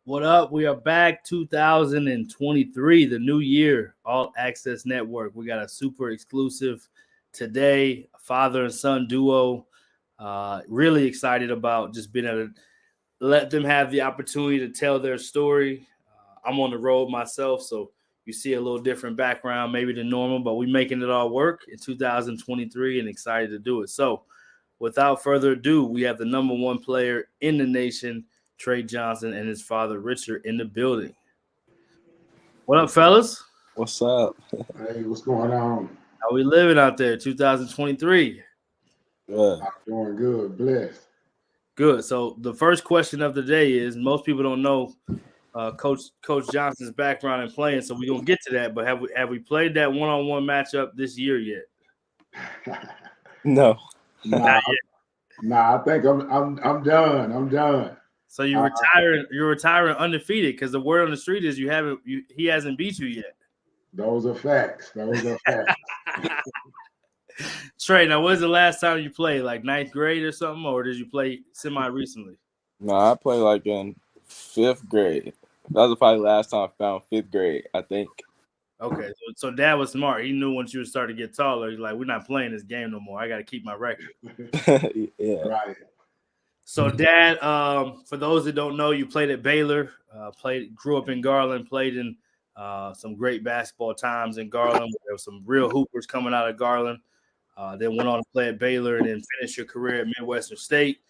What up? We are back 2023, the new year, All Access Network. We got a super exclusive today, a father and son duo. Really excited about just being able to let them have the opportunity to tell their story. I'm on the road myself, so you see a little different background maybe than normal, but we're making it all work in 2023 and excited to do it. So without further ado, we have the number one player in the nation, Trey Johnson, and his father, Richard, in the building. What up, fellas? What's up? Hey, what's going on? How we living out there, 2023? Good. I'm doing good, blessed. Good. So the first question of the day is, most people don't know Coach Johnson's background in playing, so we're gonna get to that. But have we played that one-on-one matchup this year yet? No. Nah, I think I'm done. I'm done. So you're retiring undefeated, because the word on the street is he hasn't beat you yet. Those are facts. Trey, now when's the last time you played? Like ninth grade or something, or did you play semi-recently? No, I played like in 5th grade. That was probably the last time I found 5th grade, I think. Okay, so Dad was smart. He knew once you would start to get taller, he's like, we're not playing this game no more. I got to keep my record. Yeah. Right. So, Dad, for those that don't know, you played at Baylor, grew up in Garland, played in some great basketball times in Garland. There were some real hoopers coming out of Garland. Then went on to play at Baylor and then finished your career at Midwestern State.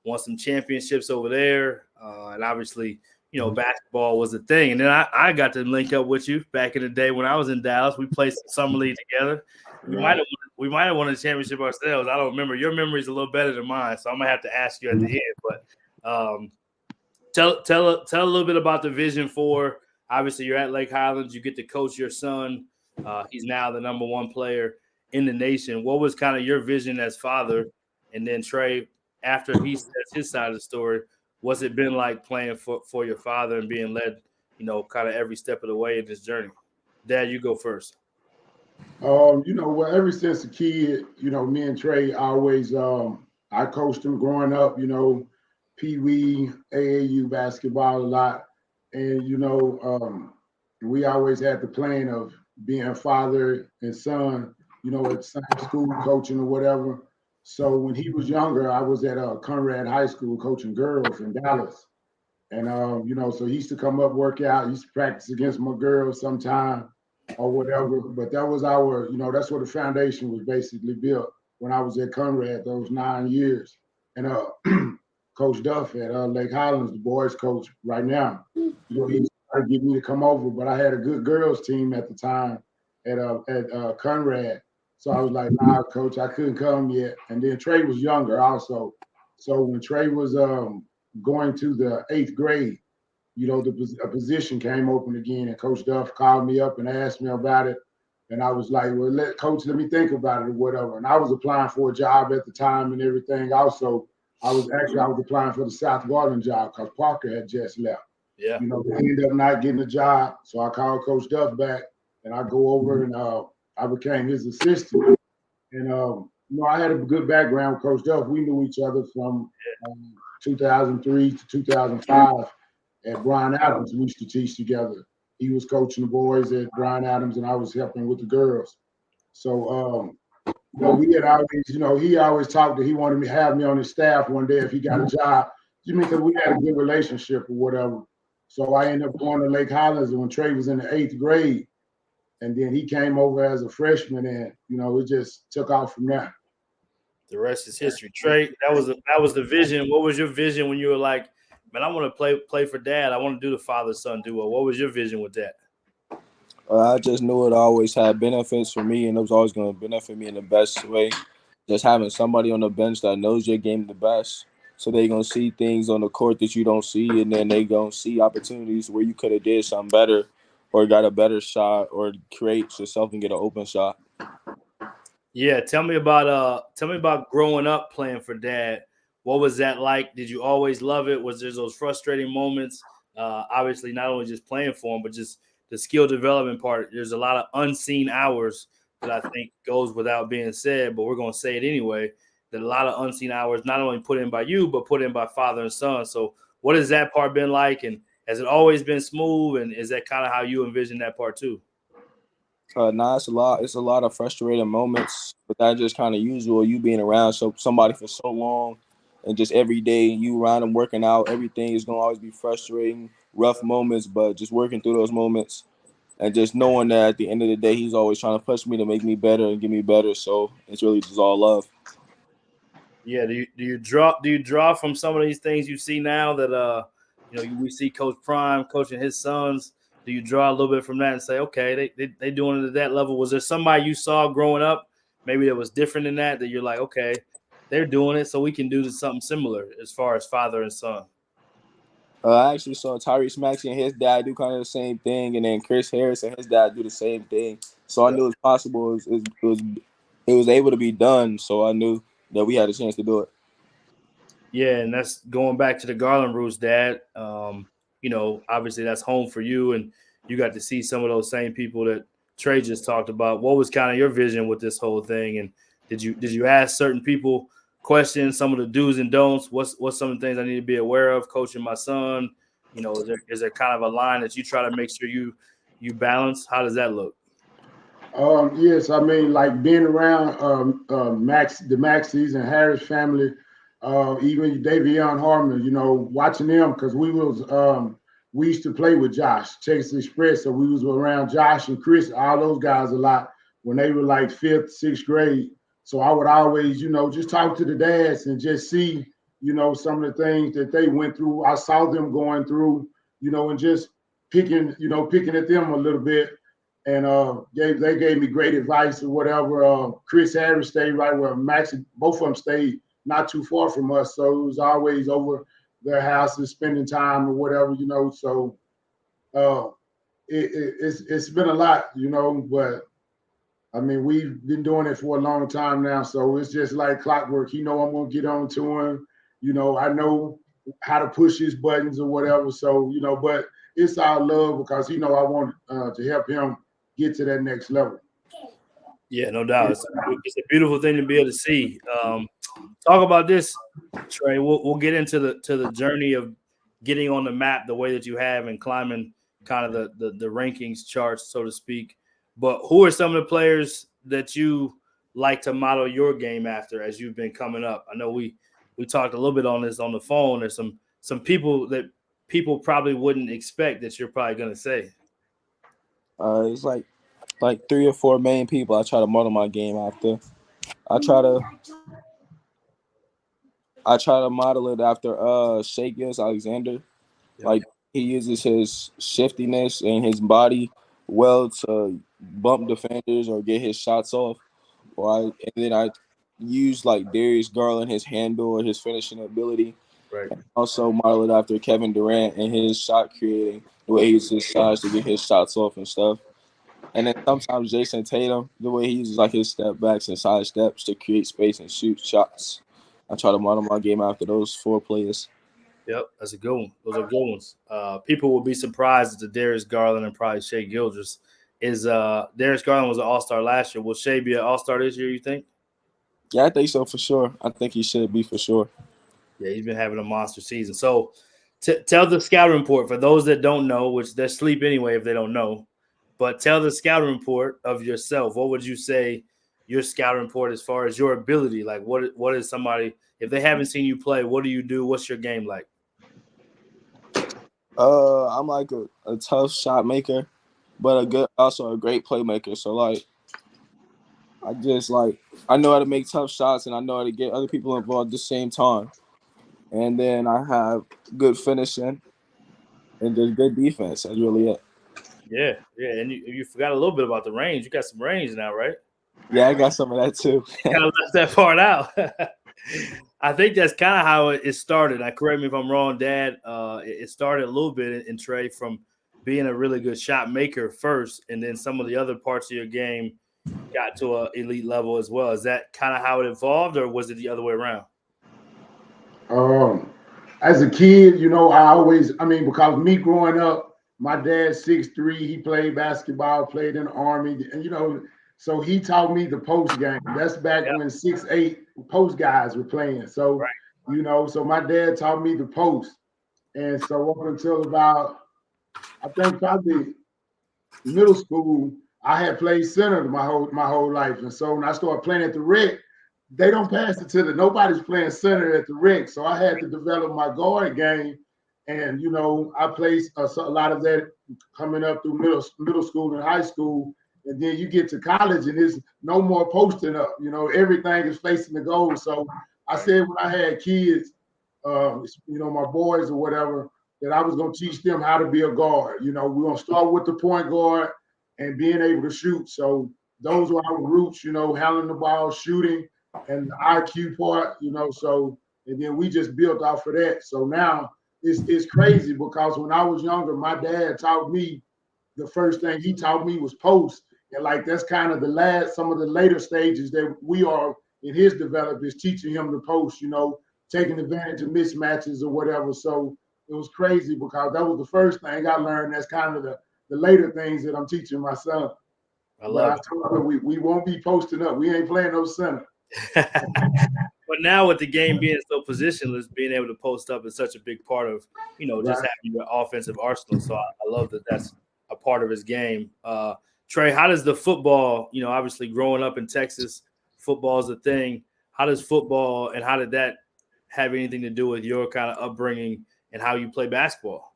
Won some championships over there. And obviously, basketball was a thing. And then I got to link up with you back in the day when I was in Dallas. We played some summer league together. We might have won a championship ourselves. I don't remember. Your memory's a little better than mine, so I'm gonna have to ask you at the end. But tell a little bit about the vision for. Obviously, you're at Lake Highlands. You get to coach your son. He's now the number one player in the nation. What was kind of your vision as father? And then Trey, after he says his side of the story, what's it been like playing for your father and being led, kind of every step of the way in this journey? Dad, you go first. Well, ever since a kid, me and Trey always I coached him growing up, Pee Wee, AAU basketball a lot. And we always had the plan of being father and son, at the same school coaching or whatever. So when he was younger, I was at Conrad High School coaching girls in Dallas. And so he used to come up, work out, he used to practice against my girls sometime or whatever. But that was our, that's where the foundation was basically built when I was at Conrad those 9 years. And Coach Duff at Lake Highlands, the boys coach right now, he tried to get me to come over, but I had a good girls team at the time at Conrad. So I was like, nah, coach, I couldn't come yet. And then Trey was younger also. So when Trey was going to the 8th grade, a position came open again, and Coach Duff called me up and asked me about it. And I was like, well, let me think about it or whatever. And I was applying for a job at the time and everything. Also, I was applying for the South Garland job because Parker had just left. Yeah. They ended up not getting a job. So I called Coach Duff back, and I go over and I became his assistant. And I had a good background with Coach Duff. We knew each other from 2003 to 2005 at Bryan Adams. We used to teach together. He was coaching the boys at Bryan Adams, and I was helping with the girls. So, we had always, he always talked that he wanted me to have me on his staff one day if he got a job. Because we had a good relationship or whatever. So I ended up going to Lake Highlands when Trey was in the 8th grade. And then he came over as a freshman, and it just took off from there. The rest is history. Trey, that was the vision. What was your vision when you were like, man, I want to play for Dad. I want to do the father-son duo. What was your vision with that? I just knew it always had benefits for me, and it was always going to benefit me in the best way. Just having somebody on the bench that knows your game the best, so they're going to see things on the court that you don't see, and then they're going to see opportunities where you could have did something better or got a better shot or create yourself and get an open shot. Yeah, tell me about growing up playing for Dad. What was that like? Did you always love it? Was there those frustrating moments? Obviously, not only just playing for him, but just the skill development part. There's a lot of unseen hours that I think goes without being said, but we're going to say it anyway. That a lot of unseen hours, not only put in by you, but put in by father and son. So what has that part been like? And Has it always been smooth, and is that kind of how you envision that part too? Nah, it's a lot. It's a lot of frustrating moments, but that's just kind of usual. You being around somebody for so long, and just every day you around them working out, everything is gonna always be frustrating, rough moments. But just working through those moments, and just knowing that at the end of the day, he's always trying to push me to make me better and get me better. So it's really just all love. Yeah. Do you draw from some of these things you see now that we see Coach Prime coaching his sons? Do you draw a little bit from that and say, okay, they doing it at that level? Was there somebody you saw growing up maybe that was different than that you're like, okay, they're doing it, so we can do something similar as far as father and son? I actually saw Tyrese Maxey and his dad do kind of the same thing, and then Chris Harris and his dad do the same thing. So I knew it was possible. It was able to be done. So I knew that we had a chance to do it. Yeah, and that's going back to the Garland roots, Dad. Obviously that's home for you, and you got to see some of those same people that Trey just talked about. What was kind of your vision with this whole thing, and did you ask certain people questions, some of the do's and don'ts? What's some of the things I need to be aware of coaching my son? Is there kind of a line that you try to make sure you balance? How does that look? Yes, I mean, like being around the Maxis and Harris family, even Davion Harmon, watching them because we used to play with Josh, Texas Express, so we was around Josh and Chris, all those guys a lot when they were like 5th, 6th grade. So I would always, just talk to the dads and just see, some of the things that they went through. I saw them going through, and just picking at them a little bit. And they gave me great advice or whatever. Chris Harris stayed right where Max, both of them stayed not too far from us. So it was always over their houses, spending time or whatever, So it's been a lot, but I mean, we've been doing it for a long time now. So it's just like clockwork. I'm going to get on to him. I know how to push his buttons or whatever. So, but it's all love because, I want to help him get to that next level. Yeah, no doubt. It's a beautiful thing to be able to see. Talk about this, Trey. We'll get into the journey of getting on the map the way that you have and climbing kind of the rankings charts, so to speak. But who are some of the players that you like to model your game after as you've been coming up? I know we talked a little bit on this on the phone. There's some people that people probably wouldn't expect that you're probably going to say. It's like 3 or 4 main people I try to model my game after. I try to model it after Shea Gilgeous-Alexander. Yep. Like he uses his shiftiness and his body well to bump defenders or get his shots off. And then I use like Darius Garland, his handle or his finishing ability. Right. And also model it after Kevin Durant and his shot creating, the way he uses his size to get his shots off and stuff. And then sometimes Jason Tatum, the way he uses like his step backs and side steps to create space and shoot shots. I try to model my game after those 4 players. Yep, that's a good one. Those are good ones. People will be surprised at the Darius Garland and probably Shea Gilgeous. Darius Garland was an all-star last year. Will Shea be an all-star this year, you think? Yeah, I think so for sure. I think he should be for sure. Yeah, he's been having a monster season. So tell the scouting report for those that don't know, which they're asleep anyway if they don't know. But tell the scouting report of yourself. What would you say your scouting report as far as your ability? Like, what is somebody, if they haven't seen you play, what do you do? What's your game like? I'm like a tough shot maker, but also a great playmaker. So like, I know how to make tough shots and I know how to get other people involved at the same time. And then I have good finishing and just good defense. That's really it. Yeah, and you forgot a little bit about the range. You got some range now, right? Yeah, I got some of that too. Kind of left that part out. I think that's kind of how it started. Correct me if I'm wrong, Dad. It started a little bit in Trey from being a really good shot maker first, and then some of the other parts of your game got to an elite level as well. Is that kind of how it evolved, or was it the other way around? As a kid, because me growing up, my dad's 6'3", he played basketball, played in the Army, and so he taught me the post game. That's back when 6'8" post guys were playing. So, so my dad taught me the post. And so up until about I think probably middle school, I had played center my whole life. And so when I started playing at the rec, they don't pass it to nobody's playing center at the rec. So I had to develop my guard game. And I played a lot of that coming up through middle school and high school. And then you get to college and there's no more posting up. Everything is facing the goal. So I said when I had kids, my boys or whatever, that I was going to teach them how to be a guard. We're going to start with the point guard and being able to shoot. So those were our roots, handling the ball, shooting, and the IQ part, so, and then we just built off of that. So now it's crazy because when I was younger, my dad taught me, the first thing he taught me was post. And like, that's kind of some of the later stages that we are in his development is teaching him to post, taking advantage of mismatches or whatever. So it was crazy because that was the first thing I learned. That's kind of the later things that I'm teaching my son. I love it. Told him we won't be posting up. We ain't playing no center. But now with the game being so positionless, being able to post up is such a big part of, just having your offensive arsenal. So I love that that's a part of his game. Trey, how does the football, obviously growing up in Texas, football is a thing. How does football and how did that have anything to do with your kind of upbringing and how you play basketball?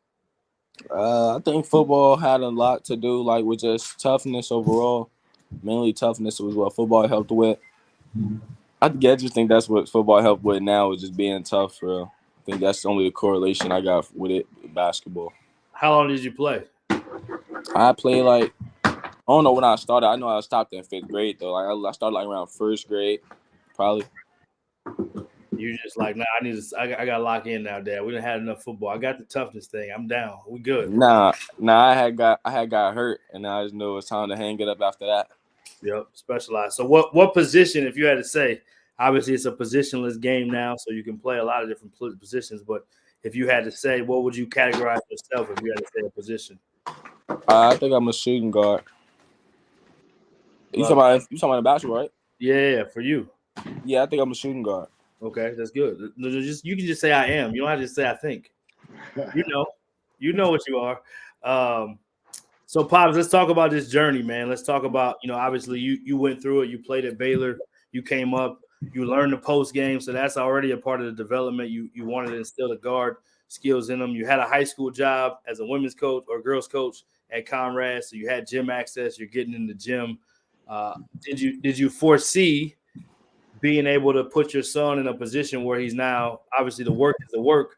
I think football had a lot to do, like, with just toughness overall. Mainly toughness was what football helped with. I just think that's what football helped with now is just being tough, for real. I think that's only the correlation I got with it, with basketball. How long did you play? I played I don't know when I started. I know I stopped in 5th grade, though. I started around 1st grade, probably. You just like, nah, I got to lock in now, Dad. We didn't have enough football. I got the toughness thing. I'm down. We good. Nah, I had got hurt, and I just knew it was time to hang it up after that. Yep, specialized. So what position, if you had to say, obviously it's a positionless game now, so you can play a lot of different positions, but if you had to say, what would you categorize yourself if you had to say a position? I think I'm a shooting guard. You talking about basketball, right? Yeah, for you. Yeah, I think I'm a shooting guard. Okay, that's good. You can just say I am. You don't have to say I think. You know what you are. So, Pops, let's talk about this journey, man. Let's talk about, obviously you went through it. You played at Baylor. You came up. You learned the post game. So that's already a part of the development. You wanted to instill the guard skills in them. You had a high school job as a women's coach or girls coach at Conrad. So you had gym access. You're getting in the gym. Did you foresee being able to put your son in a position where he's now, obviously the work is the work,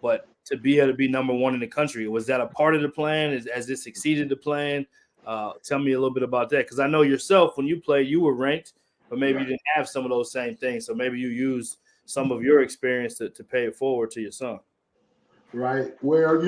but to be able to be number one in the country? Was that a part of the plan? Has this exceeded the plan? Tell me a little bit about that. Because I know yourself, when you played, you were ranked, but maybe you didn't have some of those same things. So maybe you used some of your experience to pay it forward to your son. Right. Well,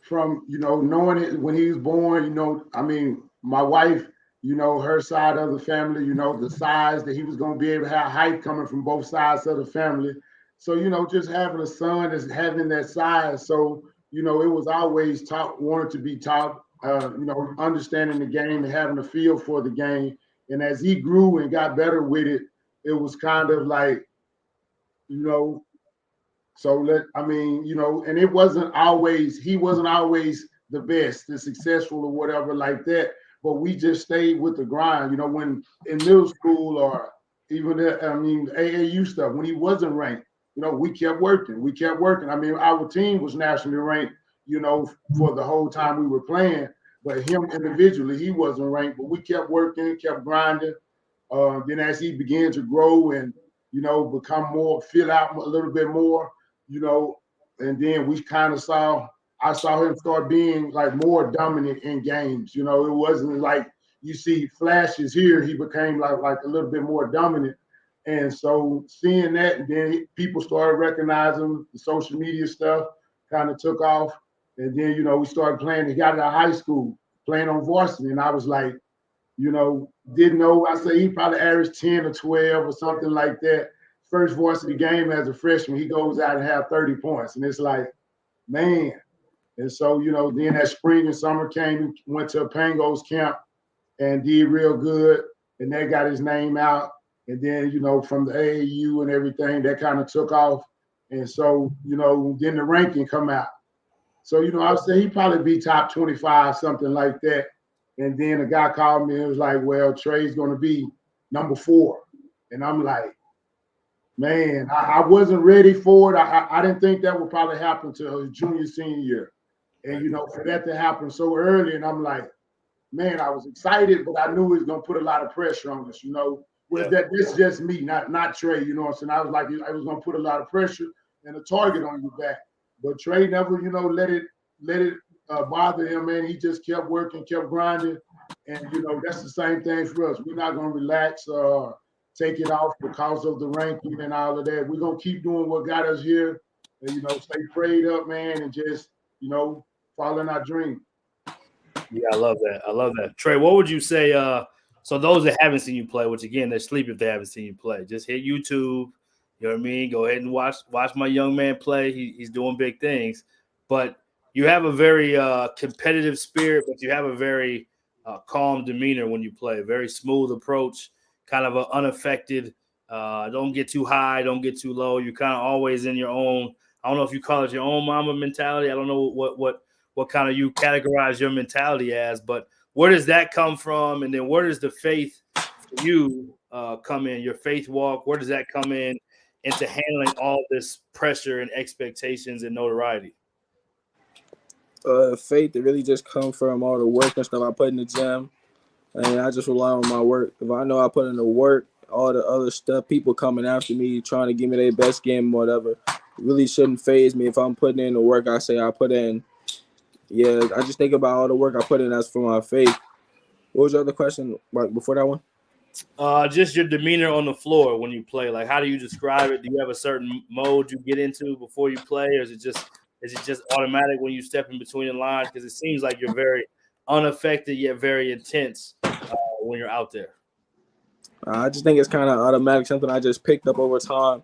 from, knowing it when he was born, I mean, my wife, her side of the family, the size that he was going to be able to have height coming from both sides of the family. So, just having a son is having that size. So, it was always wanted to be taught, understanding the game and having a feel for the game. And as he grew and got better with it, it was kind of like, and he wasn't always the best, the successful or whatever like that. But we just stayed with the grind, when in middle school or even, AAU stuff, when he wasn't ranked, we kept working. I mean, our team was nationally ranked, for the whole time we were playing, but him individually, he wasn't ranked, but we kept working, kept grinding. Then as he began to grow and, become more, fill out a little bit more, and then we kind of I saw him start being like more dominant in games. It wasn't like you see flashes here. He became like a little bit more dominant. And so seeing that, and then people started recognizing the social media stuff kind of took off. And then, we started playing. He got out of high school playing on varsity. And I was like, didn't know. I say he probably averaged 10 or 12 or something like that. First varsity game as a freshman, he goes out and have 30 points. And it's like, man. And so, then that spring and summer came, he went to a Pangos camp and did real good. And that got his name out. And then, from the AAU and everything, that kind of took off. And so, then the ranking come out. So, I would say he'd probably be top 25, something like that. And then a guy called me and was like, well, Trey's going to be number 4. And I'm like, man, I wasn't ready for it. I didn't think that would probably happen to his junior, senior year. And, for that to happen so early, and I'm like, man, I was excited, but I knew it was going to put a lot of pressure on us, That's just me, not Trey, you know what I'm saying? I was like, I was going to put a lot of pressure and a target on your back. But Trey never, let it bother him, man. He just kept working, kept grinding. And, that's the same thing for us. We're not going to relax, take it off because of the ranking and all of that. We're going to keep doing what got us here and, stay prayed up, man, and just, following our dream. Yeah, I love that. I love that. Trey, what would you say? So those that haven't seen you play, which again, they're sleep if they haven't seen you play, just hit YouTube. You know what I mean? Go ahead and watch my young man play. He's doing big things. But you have a very competitive spirit, but you have a very calm demeanor when you play. Very smooth approach, kind of an unaffected. Don't get too high, don't get too low. You're kind of always in your own. I don't know if you call it your own mama mentality. I don't know what kind of you categorize your mentality as, but where does that come from? And then where does the faith for you come in, your faith walk? Where does that come in into handling all this pressure and expectations and notoriety? Faith, it really just comes from all the work and stuff I put in the gym. And I just rely on my work. If I know I put in the work, all the other stuff, people coming after me, trying to give me their best game or whatever, really shouldn't faze me. If I'm putting in the work I say I put in, yeah, I just think about all the work I put in as for my faith. What was your other question before that one? Just your demeanor on the floor when you play. Like, how do you describe it? Do you have a certain mode you get into before you play, or is it just automatic when you step in between the lines? Because it seems like you're very unaffected yet very intense when you're out there. I just think it's kind of automatic, something I just picked up over time.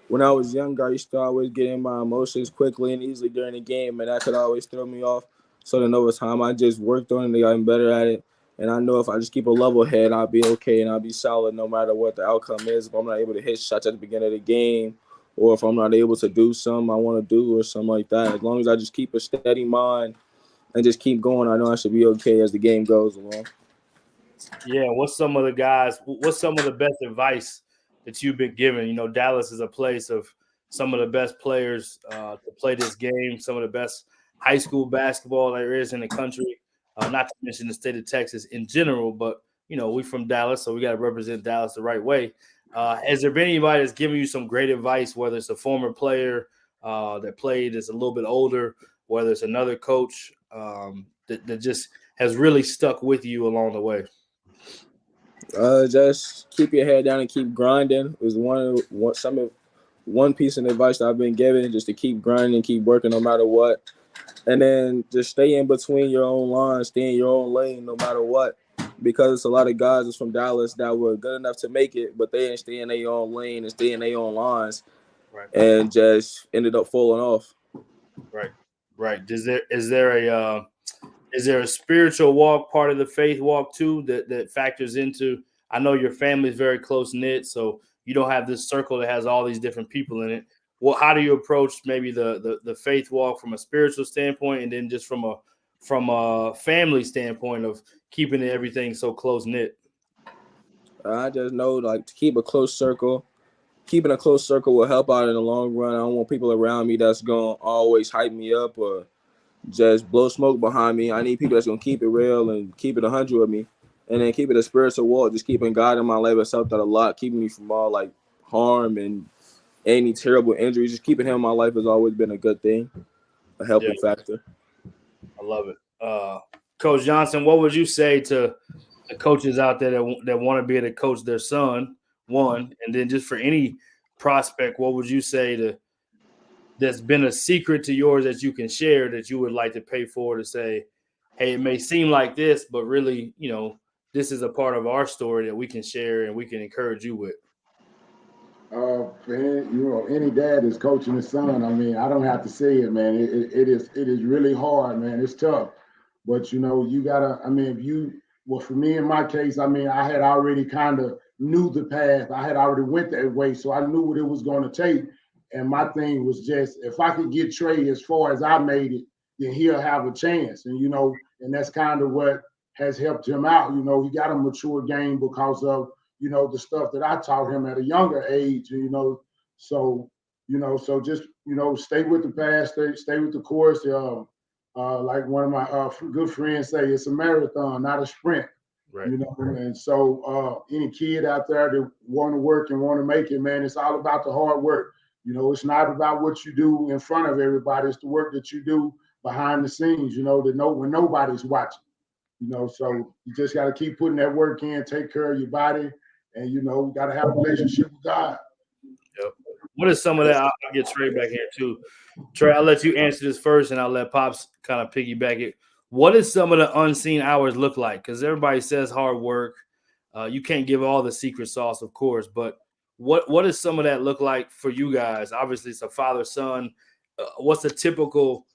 When I was younger, I used to always get in my emotions quickly and easily during the game, and that could always throw me off. So then over time, I just worked on it and gotten better at it. And I know if I just keep a level head, I'll be okay and I'll be solid no matter what the outcome is. If I'm not able to hit shots at the beginning of the game, or if I'm not able to do something I want to do or something like that, as long as I just keep a steady mind and just keep going, I know I should be okay as the game goes along. Yeah, what's some of the best advice that you've been given? Dallas is a place of some of the best players to play this game, some of the best high school basketball there is in the country, not to mention the state of Texas in general, but, we're from Dallas, so we got to represent Dallas the right way. Has there been anybody that's giving you some great advice, whether it's a former player that played that's a little bit older, whether it's another coach that just has really stuck with you along the way? Just keep your head down and keep grinding is one piece of advice that I've been given, just to keep grinding and keep working no matter what. And then just stay in between your own lines, stay in your own lane no matter what. Because it's a lot of guys that's from Dallas that were good enough to make it, but they didn't stay in their own lane and stay in their own lines, right, and just ended up falling off. Right. Is there a spiritual walk, part of the faith walk too, that factors into? I know your family's very close knit, so you don't have this circle that has all these different people in it. Well, how do you approach maybe the faith walk from a spiritual standpoint, and then just from a family standpoint of keeping everything so close knit? I just know to keep a close circle. Keeping a close circle will help out in the long run. I don't want people around me that's gonna always hype me up or just blow smoke behind me. I need people that's gonna keep it real and keep it 100 with me, and then keep it a spiritual walk. Just keeping God in my life has helped out a lot, keeping me from all harm and any terrible injuries. Just keeping him in my life has always been a good thing, a helping factor. I love it. Coach Johnson, what would you say to the coaches out there that want to be able to coach their son, one, and then just for any prospect, what would you say that's been a secret to yours that you can share that you would like to pay for, to say, hey, it may seem like this, but really, this is a part of our story that we can share and we can encourage you with? For any dad is coaching his son. I mean, I don't have to say it, man. It is really hard, man. It's tough, but you gotta. I mean, for me in my case, I mean, I had already kind of knew the path. I had already went that way, so I knew what it was going to take. And my thing was just, if I could get Trey as far as I made it, then he'll have a chance. And, and that's kind of what has helped him out. He got a mature game because of, the stuff that I taught him at a younger age, so, so just, stay with the path, stay with the course. Like one of my good friends say, it's a marathon, not a sprint. Right. And so any kid out there that want to work and want to make it, man, it's all about the hard work. It's not about what you do in front of everybody. It's the work that you do behind the scenes, when nobody's watching. So you just got to keep putting that work in, take care of your body, and, got to have a relationship with God. Yep. What is some of that? I'll get Trey back here too. Trey, I'll let you answer this first, and I'll let Pops kind of piggyback it. What does some of the unseen hours look like? Because everybody says hard work. You can't give all the secret sauce, of course, but what does some of that look like for you guys? Obviously, it's a father-son. What's a typical,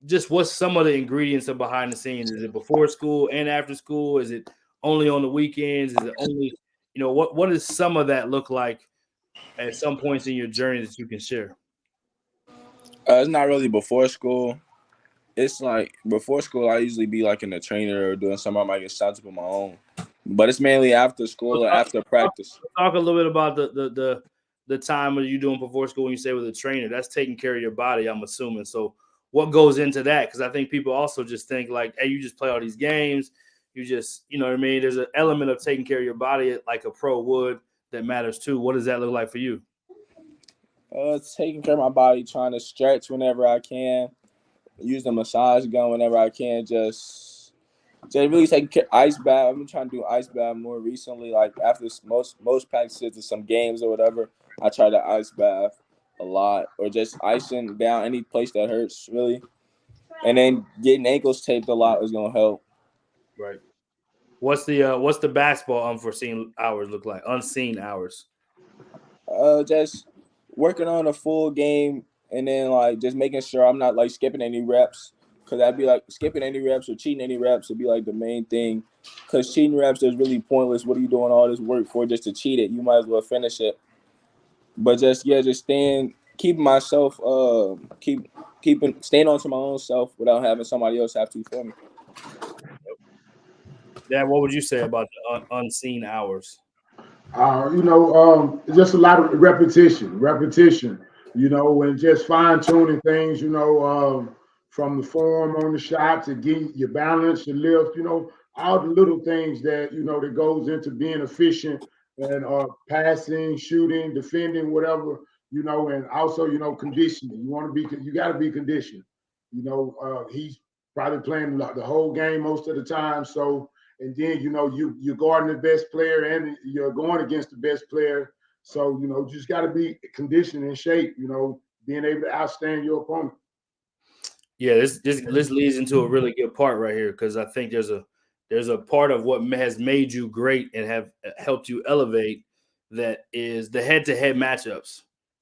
just what's some of the ingredients of behind the scenes? Is it before school and after school? Is it only on the weekends? Is it only, what does some of that look like at some points in your journey that you can share? It's not really before school. It's like before school, I usually be like in the trainer or doing something I might get shots up on my own. But it's mainly after school or after practice. Talk a little bit about the time of you doing before school when you say with a trainer. That's taking care of your body, I'm assuming. So what goes into that? Because I think people also just think like, hey, you just play all these games. You just, you know what I mean? There's an element of taking care of your body like a pro would that matters too. What does that look like for you? Taking care of my body, trying to stretch whenever I can, use the massage gun whenever I can, just really taking care. Ice bath. I've been trying to do ice bath more recently. Like after most practices or some games or whatever, I try to ice bath a lot, or just icing down any place that hurts really. And then getting ankles taped a lot is gonna help. Right. What's the basketball unforeseen hours look like? Unseen hours. Just working on a full game, and then like just making sure I'm not like skipping any reps, because I'd be like skipping any reps or cheating any reps would be like the main thing. Because cheating reps is really pointless. What are you doing all this work for just to cheat it? You might as well finish it. But just keeping myself, staying on to my own self without having somebody else have to for me. Dad, what would you say about the unseen hours? Just a lot of repetition, and just fine tuning things, from the form on the shot to get your balance, your lift, all the little things that, that goes into being efficient and passing, shooting, defending, whatever, and also, conditioning. You got to be conditioned. He's probably playing the whole game most of the time. So, and then, you're guarding the best player and you're going against the best player. So, you just got to be conditioned in shape, being able to outstand your opponent. Yeah, this leads into a really good part right here, because I think there's a part of what has made you great and have helped you elevate that is the head-to-head matchups,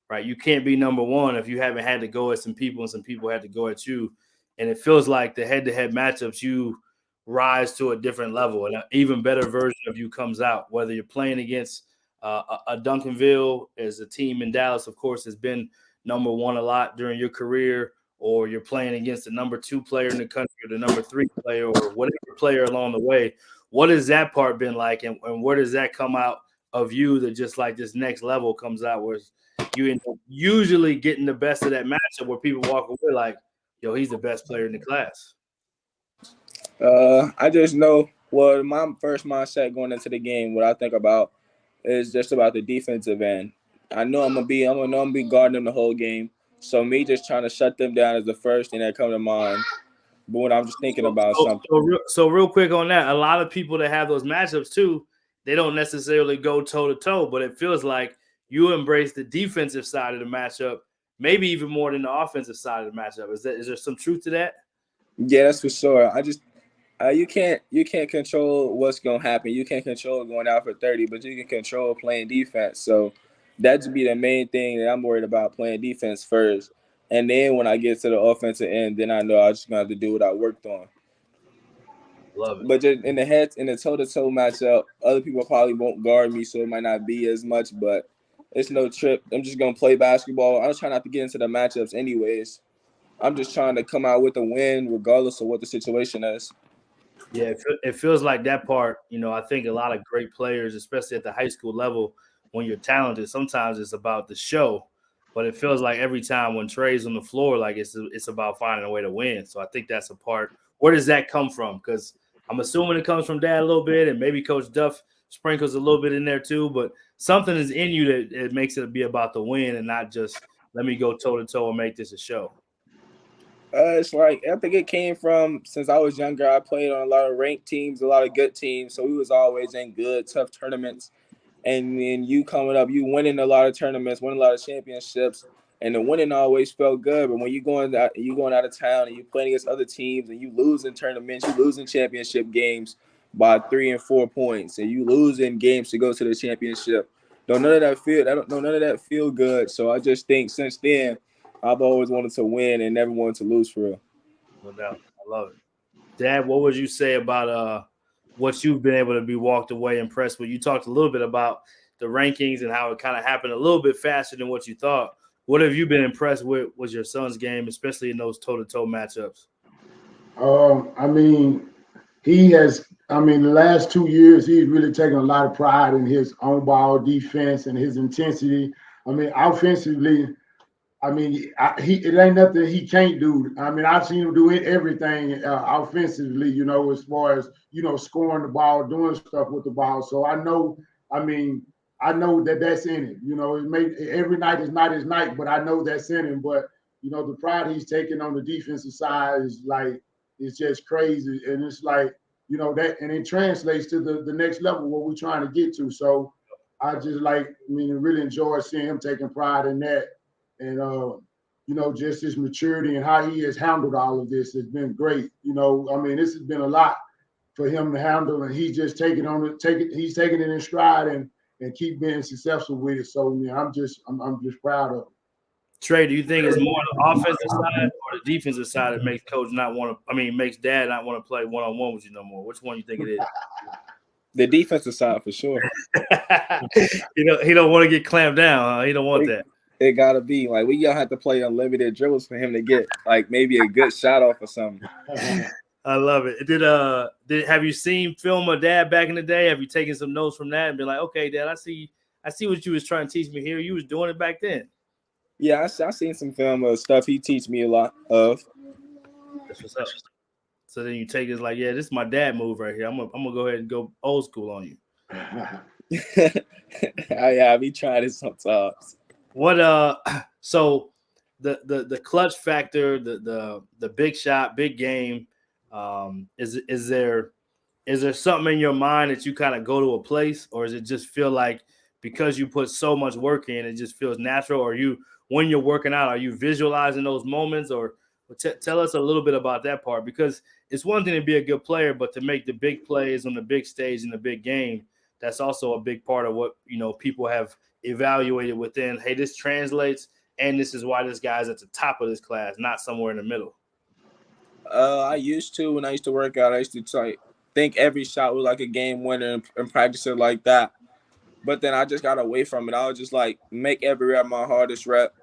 right? You can't be number one if you haven't had to go at some people and some people had to go at you. And it feels like the head-to-head matchups, you rise to a different level and an even better version of you comes out, whether you're playing against a Duncanville as a team in Dallas, of course, has been number one a lot during your career, or you're playing against the number 2 player in the country or the number 3 player or whatever player along the way. What has that part been like, and where does that come out of you that just like this next level comes out where you end up usually getting the best of that matchup where people walk away like, yo, he's the best player in the class? I just know, my first mindset going into the game, what I think about is just about the defensive end. I know I'm gonna be guarding them the whole game. So me just trying to shut them down is the first thing that comes to mind. But when I'm just thinking about something. So real quick on that, a lot of people that have those matchups too, they don't necessarily go toe-to-toe, but it feels like you embrace the defensive side of the matchup, maybe even more than the offensive side of the matchup. Is there some truth to that? Yeah, that's for sure. You can't control what's gonna happen. You can't control going out for 30, but you can control playing defense. So that'd be the main thing that I'm worried about, playing defense first. And then when I get to the offensive end, then I know I'm just gonna have to do what I worked on. Love it. But just in the toe-to-toe matchup, other people probably won't guard me, so it might not be as much, but it's no trip. I'm just gonna play basketball. I was trying not to get into the matchups anyways. I'm just trying to come out with a win regardless of what the situation is. Yeah, it feels like that part. I think a lot of great players, especially at the high school level, when you're talented, sometimes it's about the show. But it feels like every time when Trey's on the floor, like it's about finding a way to win. So I think that's a part. Where does that come from? Because I'm assuming it comes from Dad a little bit, and maybe Coach Duff sprinkles a little bit in there too. But something is in you that it makes it be about the win and not just let me go toe to toe and make this a show. It's like I think it came from since I was younger. I played on a lot of ranked teams, a lot of good teams, so we was always in good, tough tournaments. And then you coming up, you winning a lot of tournaments, winning a lot of championships, and the winning always felt good. But when you going out of town and you playing against other teams and you losing tournaments, you losing championship games by 3 and 4 points, and you losing games to go to the championship. None of that feel good. So I just think since then, I've always wanted to win and never wanted to lose for real. No doubt. I love it. Dad, what would you say about what you've been able to be walked away impressed with? You talked a little bit about the rankings and how it kind of happened a little bit faster than what you thought. What have you been impressed with was your son's game, especially in those toe-to-toe matchups? I mean, the last 2 years, he's really taken a lot of pride in his on ball defense and his intensity. I mean, offensively, it ain't nothing he can't do. I mean, I've seen him do everything offensively, as far as, scoring the ball, doing stuff with the ball. So I know that that's in him. Every night is not his night, but I know that's in him. But, the pride he's taking on the defensive side is like, it's just crazy. And it's like, and it translates to the next level, what we're trying to get to. So I just really enjoy seeing him taking pride in that. And, just his maturity and how he has handled all of this has been great. This has been a lot for him to handle, and he's just taking it in stride and keep being successful with it. So, I'm just proud of him. Trey, do you think it's more the offensive side or the defensive side that makes makes Dad not want to play one-on-one with you no more? Which one you think it is? The defensive side for sure. He don't want to get clamped down. Huh? He don't want that. It gotta be like we gonna have to play unlimited dribbles for him to get like maybe a good shot off or something. I love it. Have you seen film of Dad back in the day? Have you taken some notes from that and been like, okay, Dad, I see what you was trying to teach me here. You was doing it back then. Yeah, I seen some film of stuff he teach me a lot of. That's what's up. So then you take it like, yeah, this is my dad move right here. I'm gonna go ahead and go old school on you. I be trying it sometimes. What so the clutch factor, the big shot, big game, is there something in your mind that you kind of go to a place, or does it just feel like because you put so much work in, it just feels natural? Or when you're working out, are you visualizing those moments? Or tell us a little bit about that part, because it's one thing to be a good player, but to make the big plays on the big stage in the big game, that's also a big part of what people have evaluated within. Hey, this translates, and this is why this guy's at the top of this class, not somewhere in the middle. I used to when I used to work out. I used to think every shot was like a game winner and practice it like that. But then I just got away from it. I was just like make every rep my hardest rep,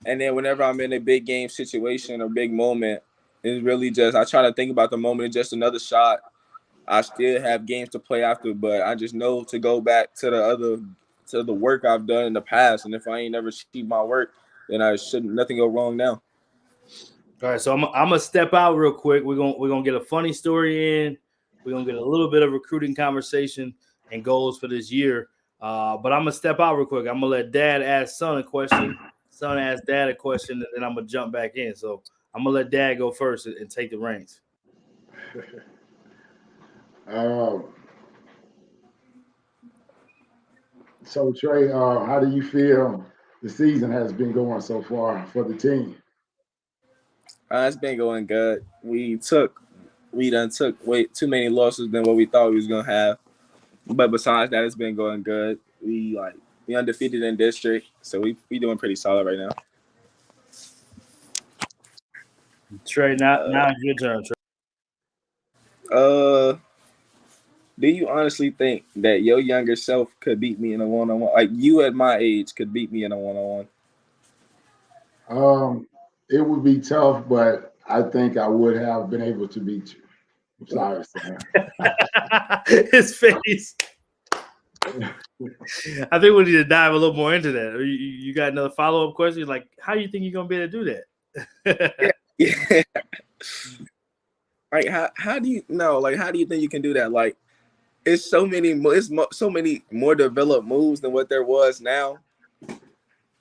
and then whenever I'm in a big game situation or big moment, it's really just I try to think about the moment as just another shot. I still have games to play after, but I just know to go back to the work I've done in the past, and if I ain't never achieved my work, then nothing go wrong now. All right, so I'm gonna step out real quick. We're gonna get a funny story in. We're gonna get a little bit of recruiting conversation and goals for this year. But I'm gonna step out real quick. I'm gonna let Dad ask Son a question. Son ask Dad a question, and then I'm gonna jump back in. So I'm gonna let Dad go first and take the reins. So Trey, how do you feel the season has been going so far for the team? It's been going good. We done took way too many losses than what we thought we was gonna have. But besides that, it's been going good. We undefeated in district, so we doing pretty solid right now. Trey, now it's your turn, Trey. Do you honestly think that your younger self could beat me in a one-on-one? Like you at my age could beat me in a one-on-one? it would be tough, but I think I would have been able to beat you. I'm sorry, Sam. His face. I think we need to dive a little more into that. You got another follow-up question? Like, how do you think you're gonna be able to do that? Yeah. Like, how do you know? Like, how do you think you can do that? Like, it's so many more developed moves than what there was now.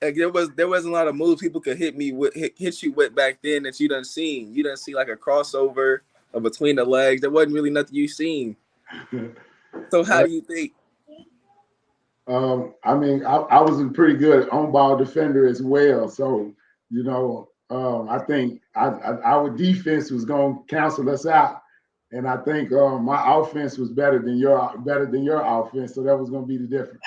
Like, there wasn't a lot of moves people could hit you with back then that you done seen. You done see like a crossover or between the legs. There wasn't really nothing you seen. So how do you think? I mean, I was a pretty good on-ball defender as well. So, I think our defense was going to cancel us out, and I think my offense was better than your offense. So that was going to be the difference.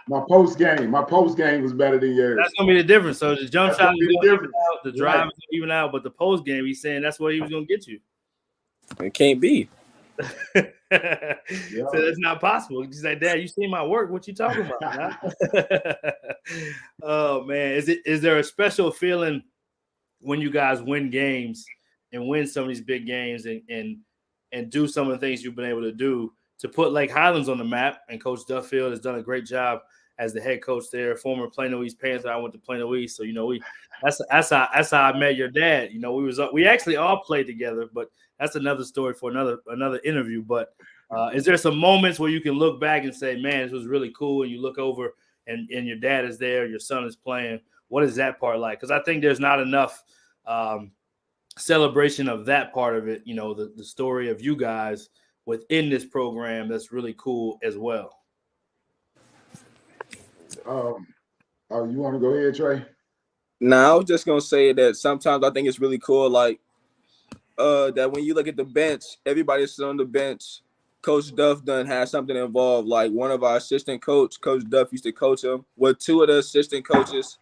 My post game was better than yours. That's gonna be the difference. So the jump shot is gonna even out, the drive is even out, but the post game, he's saying that's what he was gonna get you. It can't be. So that's not possible. He's like, Dad, you seen my work? What you talking about? Oh man, is there a special feeling when you guys win games and win some of these big games and do some of the things you've been able to do to put Lake Highlands on the map? And Coach Duffield has done a great job as the head coach there, former Plano East Panther. I went to Plano East, so that's how I met your dad. We actually all played together, but that's another story for another interview. But is there some moments where you can look back and say, man, this was really cool, and you look over and your dad is there, your son is playing? What is that part like? Because I think there's not enough celebration of that part of it, the story of you guys within this program that's really cool as well. You want to go ahead, Trey? No, I was just gonna say that sometimes I think it's really cool, like that when you look at the bench, everybody that's on the bench, Coach Duff done has something involved. Like one of our assistant Coach Duff used to coach him. With two of the assistant coaches,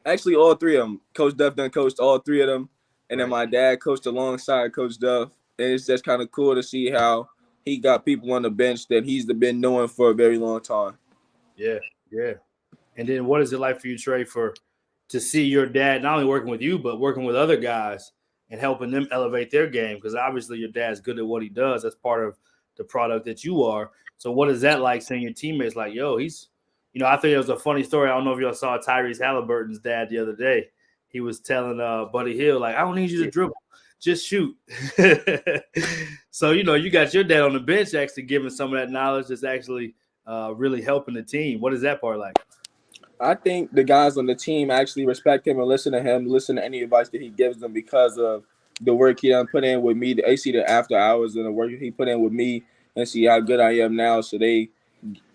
actually all three of them, Coach Duff done coached all three of them, and then my dad coached alongside Coach Duff. And it's just kind of cool to see how he got people on the bench that he's been knowing for a very long time. Yeah. And then what is it like for you, Trey, to see your dad not only working with you, but working with other guys and helping them elevate their game? Because obviously your dad's good at what he does. That's part of the product that you are. So what is that like seeing your teammates like, yo, he's – I think it was a funny story. I don't know if y'all saw Tyrese Halliburton's dad the other day. He was telling Buddy Hill, like, I don't need you to dribble. Just shoot. So, you got your dad on the bench actually giving some of that knowledge that's actually really helping the team. What is that part like? I think the guys on the team actually respect him and listen to him, listen to any advice that he gives them because of the work he done put in with me. They see the after hours and the work he put in with me and see how good I am now. So they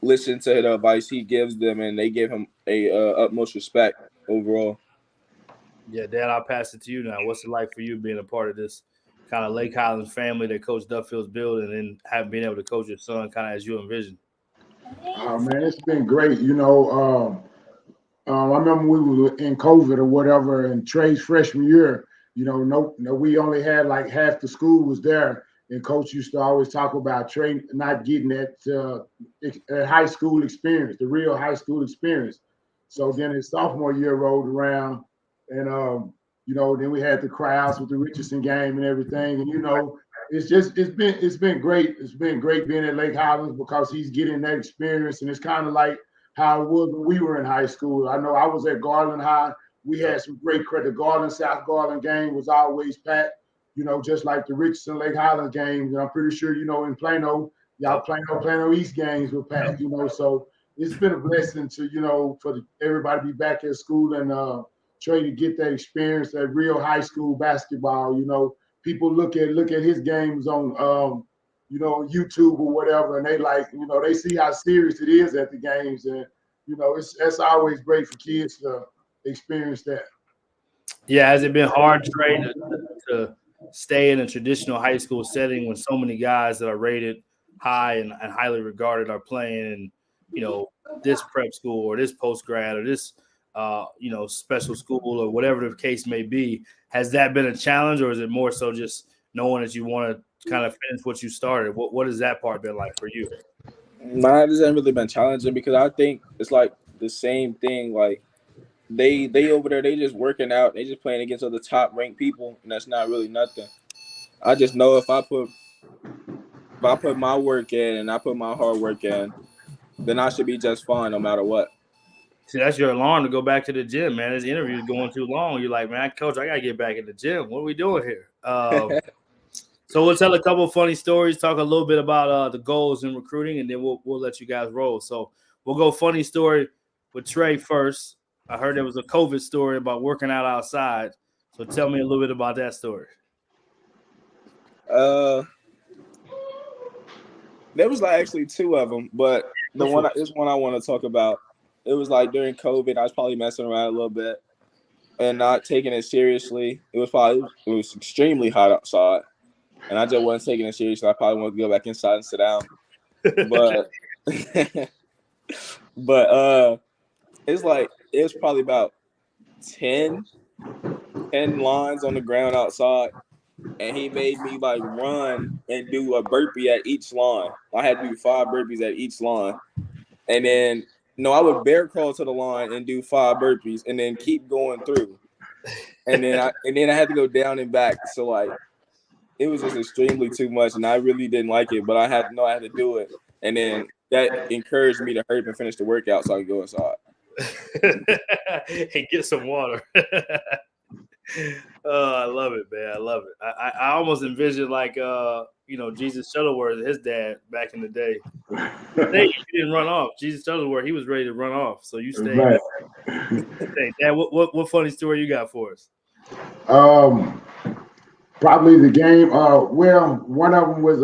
listen to the advice he gives them and they give him a utmost respect overall. Yeah, Dad, I'll pass it to you now. What's it like for you being a part of this kind of Lake Highlands family that Coach Duffield's building and having been able to coach your son kind of as you envision? Man, it's been great. I remember we were in COVID or whatever, and Trey's freshman year, we only had like half the school was there. And Coach used to always talk about Trey not getting that high school experience, the real high school experience. So then his sophomore year rolled around, and then we had the crowds with the Richardson game and everything. And it's been great. It's been great being at Lake Highlands because he's getting that experience, and it's kind of like how it was when we were in high school. I know I was at Garland High. We had some great credit. The Garland South Garland game was always packed, just like the Richardson Lake Highlands games. And I'm pretty sure, in Plano, y'all Plano East games were packed, So it's been a blessing to, for everybody to be back at school and Trey to get that experience, that real high school basketball. People look at his games on YouTube or whatever, and they they see how serious it is at the games, and it's always great for kids to experience that. Yeah, has it been hard, Trey, to stay in a traditional high school setting when so many guys that are rated high and highly regarded are playing in, this prep school or this post grad or this special school or whatever the case may be? Has that been a challenge, or is it more so just knowing that you want to kind of finish what you started? What has that part been like for you? Mine hasn't really been challenging because I think it's like the same thing. Like they over there, they just working out. They just playing against other top ranked people, and that's not really nothing. I just know if I put my work in and I put my hard work in, then I should be just fine no matter what. See, that's your alarm to go back to the gym, man. This interview is going too long. You're like, man, coach, I gotta get back in the gym. What are we doing here? So we'll tell a couple of funny stories, talk a little bit about the goals in recruiting, and then we'll let you guys roll. So we'll go funny story with Trey first. I heard there was a COVID story about working out outside. So tell me a little bit about that story. There was like actually two of them, but this one I want to talk about. It was like during COVID, I was probably messing around a little bit and not taking it seriously. It was extremely hot outside, and I just wasn't taking it seriously. I probably wanted to go back inside and sit down, but it was probably about 10 lines on the ground outside, and he made me like run and do a burpee at each line. I had to do 5 burpees at each line, and then I would bear crawl to the line and do 5 burpees, and then keep going through, and then I had to go down and back. So like, it was just extremely too much, and I really didn't like it, but I had to do it, and then that encouraged me to hurry up and finish the workout so I could go inside and get some water. Oh, I love it, man. I love it. I almost envisioned like Jesus Shuttleworth, his dad back in the day. He didn't run off. Jesus Shuttleworth, he was ready to run off. So you stayed. Right. Dad, what funny story you got for us? Probably the game. Well, one of them was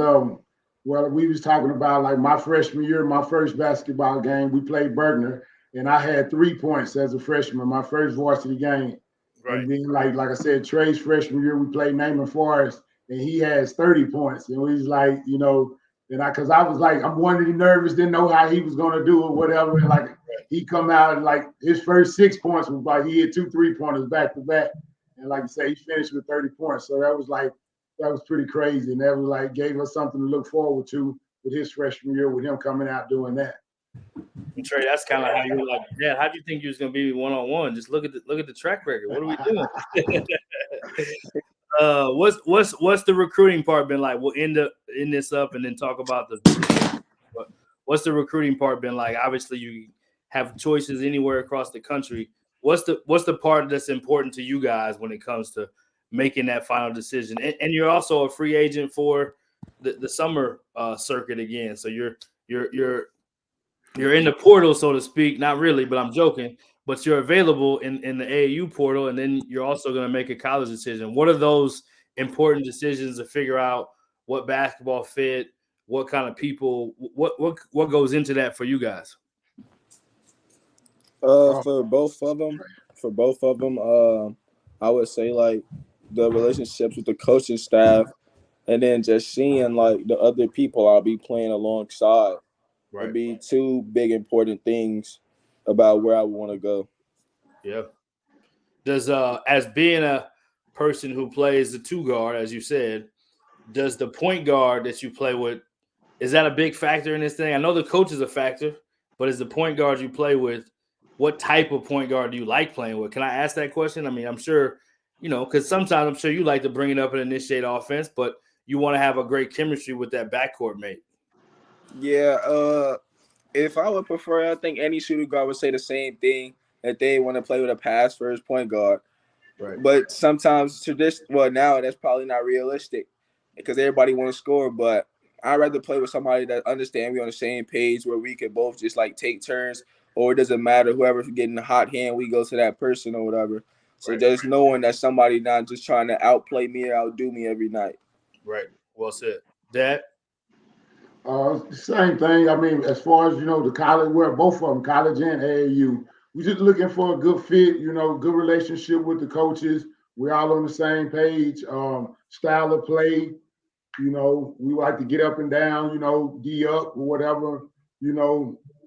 we was talking about like my freshman year, my first basketball game. We played Burton, and I had 3 points as a freshman, my first varsity game. Right. And then, like I said, Trey's freshman year, we played Naaman Forest, and he has 30 points. And we was like, because I was like, I'm wondering, nervous, didn't know how he was going to do it, whatever. And like, he come out and like his first 6 points was like he had 2 3-pointers back to back. And like I say, he finished with 30 points. So that was pretty crazy. And that was like, gave us something to look forward to with his freshman year, with him coming out doing that. And Trey, that's kind of how you were like, yeah, how do you think you was gonna be one-on-one? Just look at the track record. What are we doing? What's the recruiting part been like? We'll end this up and then talk about what's the recruiting part been like? Obviously, you have choices anywhere across the country. What's the part that's important to you guys when it comes to making that final decision? And you're also a free agent for the summer circuit again, so you're in the portal, so to speak. Not really, but I'm joking. But you're available in the AAU portal, and then you're also going to make a college decision. What are those important decisions to figure out what basketball fit, what kind of people, what goes into that for you guys? For both of them, I would say like the relationships with the coaching staff, and then just seeing like the other people I'll be playing alongside. Right. Would be 2 big important things about where I want to go. Yeah. Does as being a person who plays the 2 guard, as you said, does the point guard that you play with, is that a big factor in this thing? I know the coach is a factor, but is the point guard you play with, what type of point guard do you like playing with? Can I ask that question? I mean, I'm sure, because sometimes I'm sure you like to bring it up and initiate offense, but you want to have a great chemistry with that backcourt mate. Yeah, if I would prefer, I think any shooting guard would say the same thing, that they want to play with a pass first point guard. Right. But sometimes now that's probably not realistic because everybody want to score. But I'd rather play with somebody that understands we're on the same page, where we could both just like take turns, or it doesn't matter, whoever's getting the hot hand, we go to that person or whatever. So just knowing that somebody not just trying to outplay me or outdo me every night. Right. Well said. Dad? Same thing. I mean, as far as, the college, we're both of them, college and AAU. We're just looking for a good fit, good relationship with the coaches. We're all on the same page. Style of play, we like to get up and down, D up or whatever,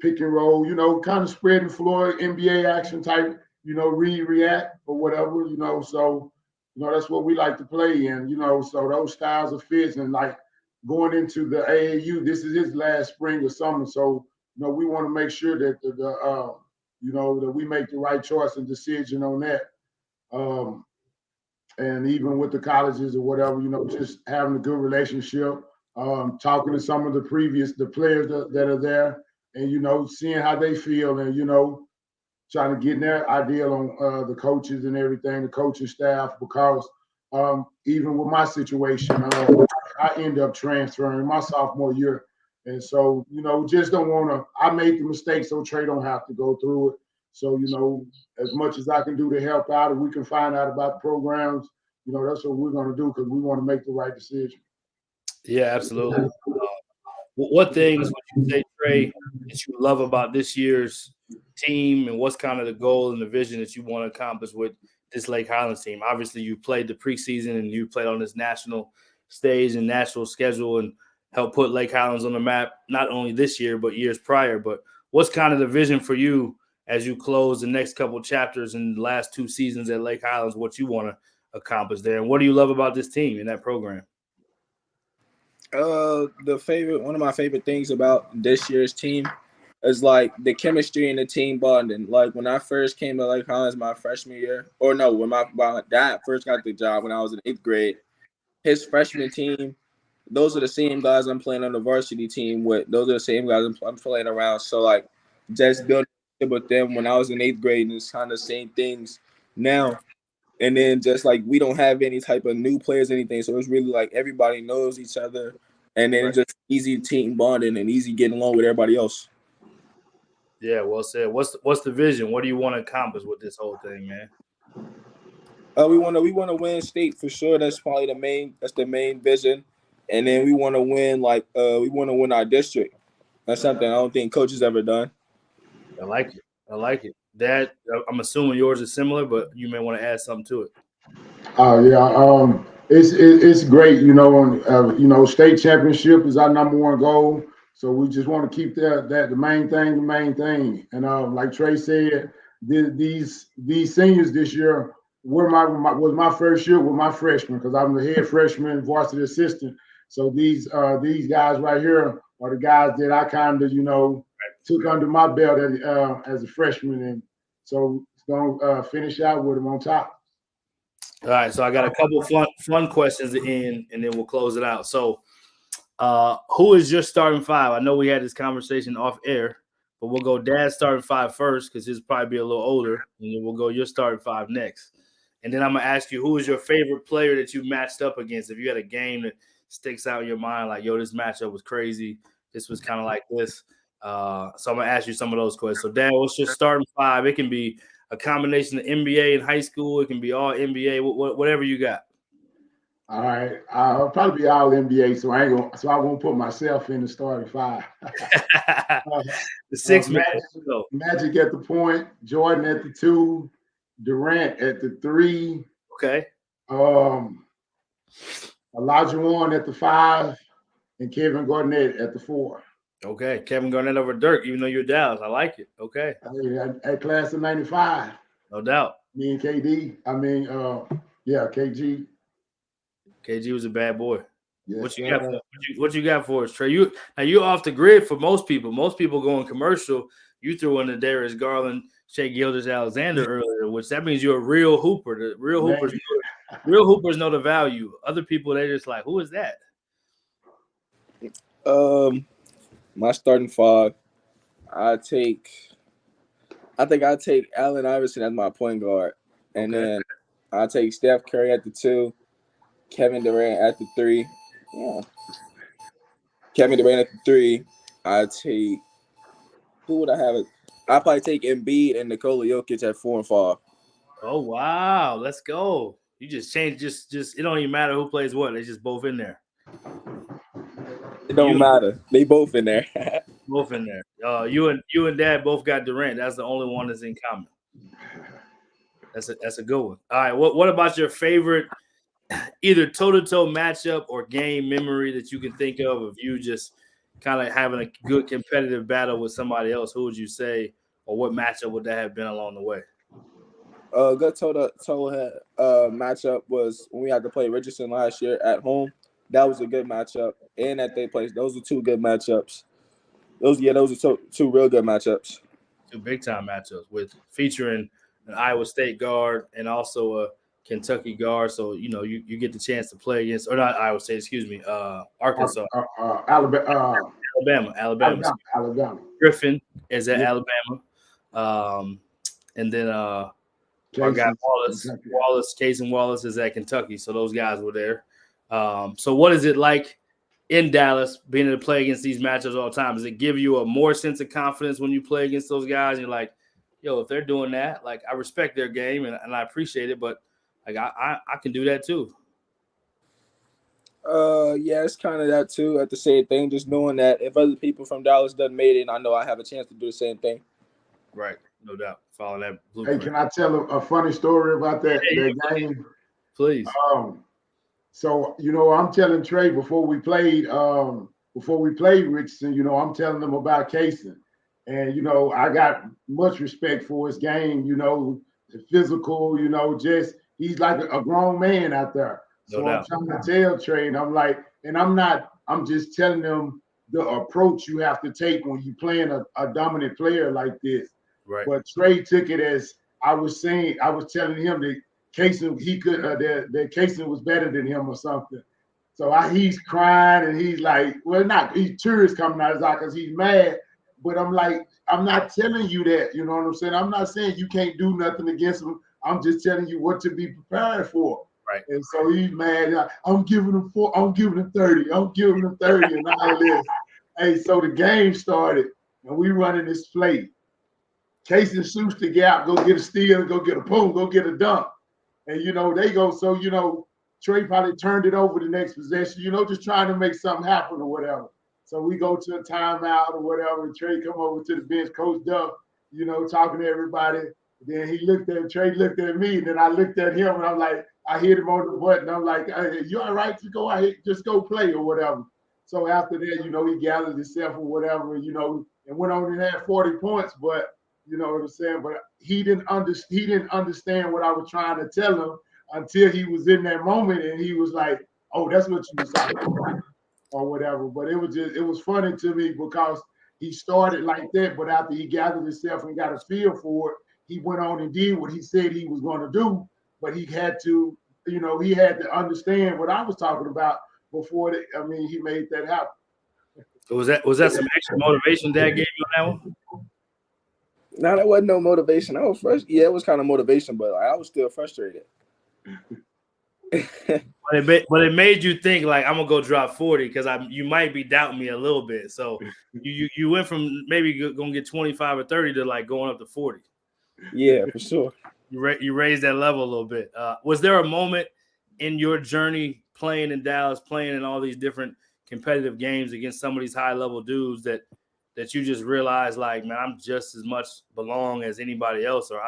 pick and roll, kind of spread the floor, NBA action type, read, react or whatever, so, that's what we like to play in, so those styles of fits, and like going into the AAU, this is his last spring or summer. So, we want to make sure that that we make the right choice and decision on that. And even with the colleges or whatever, just having a good relationship, talking to some of the players that are there, and seeing how they feel, and trying to get their idea on the coaches and everything, the coaching staff, because even with my situation, I ended up transferring my sophomore year. And so, just don't want to, I made the mistake so Trey don't have to go through it. So, as much as I can do to help out, if we can find out about the programs, that's what we're going to do, because we want to make the right decision. Yeah, absolutely. What things would you say, Trey, that you love about this year's team, and what's kind of the goal and the vision that you want to accomplish with this Lake Highlands team? Obviously, you played the preseason and you played on this national stage and national schedule and helped put Lake Highlands on the map, not only this year, but years prior. But what's kind of the vision for you as you close the next couple chapters in the last 2 seasons at Lake Highlands, what you want to accomplish there? And what do you love about this team and that program? One of my favorite things about this year's team is like the chemistry and the team bonding. Like when I first came to Lake Highlands my freshman year, when my dad first got the job when I was in 8th grade, his freshman team, those are the same guys I'm playing on the varsity team with. Those are the same guys I'm playing around. So like just building with them when I was in 8th grade, and it's kind of the same things now. And then just like we don't have any type of new players, anything. So it's really like everybody knows each other, and then it's just easy team bonding and easy getting along with everybody else. Yeah, well said. What's the vision? What do you want to accomplish with this whole thing, man? We want to win state for sure. That's probably the main vision. And then we want to win we want to win our district. That's something I don't think coaches ever done. I like it. Dad, I'm assuming yours is similar, but you may want to add something to it. Yeah, it's great. State championship is our number one goal. So we just want to keep that the main thing. And like Trey said, these seniors this year was my first year with my freshmen, because I'm the head freshman varsity assistant. So these guys right here are the guys that I kind of took under my belt as a freshman, and so it's gonna finish out with them on top. All right, so I got a couple fun questions in, and then we'll close it out. So, who is your starting 5? I know we had this conversation off air, but we'll go Dad's starting 5 first, because he's probably be a little older, and then we'll go your starting 5 next. And then I'm gonna ask you, who is your favorite player that you matched up against? If you had a game that sticks out in your mind, like, yo, this matchup was crazy. This was kind of like this. So I'm gonna ask you some of those questions. So, Dad, what's your starting 5? It can be a combination of NBA and high school. It can be all NBA. Whatever you got. All right, I'll probably be all NBA, so I won't put myself in the starting 5. The 6 Magic at the point, Jordan at the 2, Durant at the 3. Okay. Elijah Warren at the 5, and Kevin Garnett at the 4. Okay, Kevin Garnett over Dirk, even though you're Dallas. I like it. Okay. At class of 95. No doubt. Me and KD. KG. KG was a bad boy. Yes, what you got for us, Trey? You're off the grid for most people. Most people going commercial. You threw in the Darius Garland, Shea Gilgeous-Alexander earlier, which that means you're a real hooper. The real hoopers know the value. Other people, they're just like, who is that? My starting 5, I think I take Allen Iverson as my point guard, and then I take Steph Curry at the 2, Kevin Durant at the 3. Yeah, Kevin Durant at the 3. I take who would I have it? I probably take Embiid and Nikola Jokic at 4 and 5. Oh wow, let's go! You just changed. Just it don't even matter who plays what. They just both in there. It don't matter. They both in there. Both in there. You and Dad both got Durant. That's the only one that's in common. That's a good one. All right. What about your favorite either toe-to-toe matchup or game memory that you can think of you just kind of having a good competitive battle with somebody else? Who would you say, or what matchup would that have been along the way? Good toe-to-toe matchup was when we had to play Richardson last year at home. That was a good matchup, and at their place, those were 2 good matchups. Those are 2 real good matchups. Two big time matchups with featuring an Iowa State guard and also a Kentucky guard. So you get the chance to play against, or not Iowa State, excuse me, Arkansas, Alabama, Alabama. Griffin is at Alabama, and then our guy Casey Wallace is at Kentucky. So those guys were there. So what is it like in Dallas being able to play against these matchups all the time? Does it give you a more sense of confidence when you play against those guys? You're like, yo, if they're doing that, like I respect their game and I appreciate it, but like I can do that too. Yeah, it's kind of that too. At the same thing, just knowing that if other people from Dallas done made it, I know I have a chance to do the same thing. Right, no doubt. Follow that blueprint. Hey, can I tell a funny story about that game? Please. So I'm telling Trey before we played Richardson, I'm telling them about Casey, and I got much respect for his game. The physical, just he's like a grown man out there. So I'm trying to tell Trey, and I'm just telling them the approach you have to take when you're playing a dominant player like this. Right. But Trey took it as I was telling him that Casey, that Casey was better than him or something. So he's crying and he's like, he's tears coming out his eye because he's mad. But I'm like, I'm not telling you that, you know what I'm saying? I'm not saying you can't do nothing against him. I'm just telling you what to be prepared for. Right. And so he's mad. I'm giving him 30. I'm giving him 30 and all this. Hey, so the game started and we running this play. Casey shoots the gap, go get a steal, go get a boom, go get a dunk. And, they go, so, Trey probably turned it over the next possession, just trying to make something happen or whatever. So we go to a timeout or whatever, and Trey come over to the bench, Coach Duff, talking to everybody. Then Trey looked at me, and then I looked at him, and I'm like, I hit him on the button. I'm like, hey, you all right to go ahead, just go play or whatever. So after that, he gathered himself or whatever, and went on and had 40 points, but you know what I'm saying? But he didn't understand what I was trying to tell him until he was in that moment, and he was like, "Oh, that's what you was talking about," or whatever. But it was funny to me because he started like that, but after he gathered himself and got a feel for it, he went on and did what he said he was going to do. But he had to, he had to understand what I was talking about before he made that happen. Was that some extra motivation Dad gave you on that one? No, that wasn't no motivation. I was frustrated. Yeah, it was kind of motivation, but I was still frustrated. But it made you think like I'm gonna go drop 40 because you might be doubting me a little bit. So you went from maybe gonna get 25 or 30 to like going up to 40. Yeah, for sure. You raised that level a little bit. Was there a moment in your journey playing in Dallas, playing in all these different competitive games against some of these high level dudes that you just realized like, man, I'm just as much belong as anybody else, or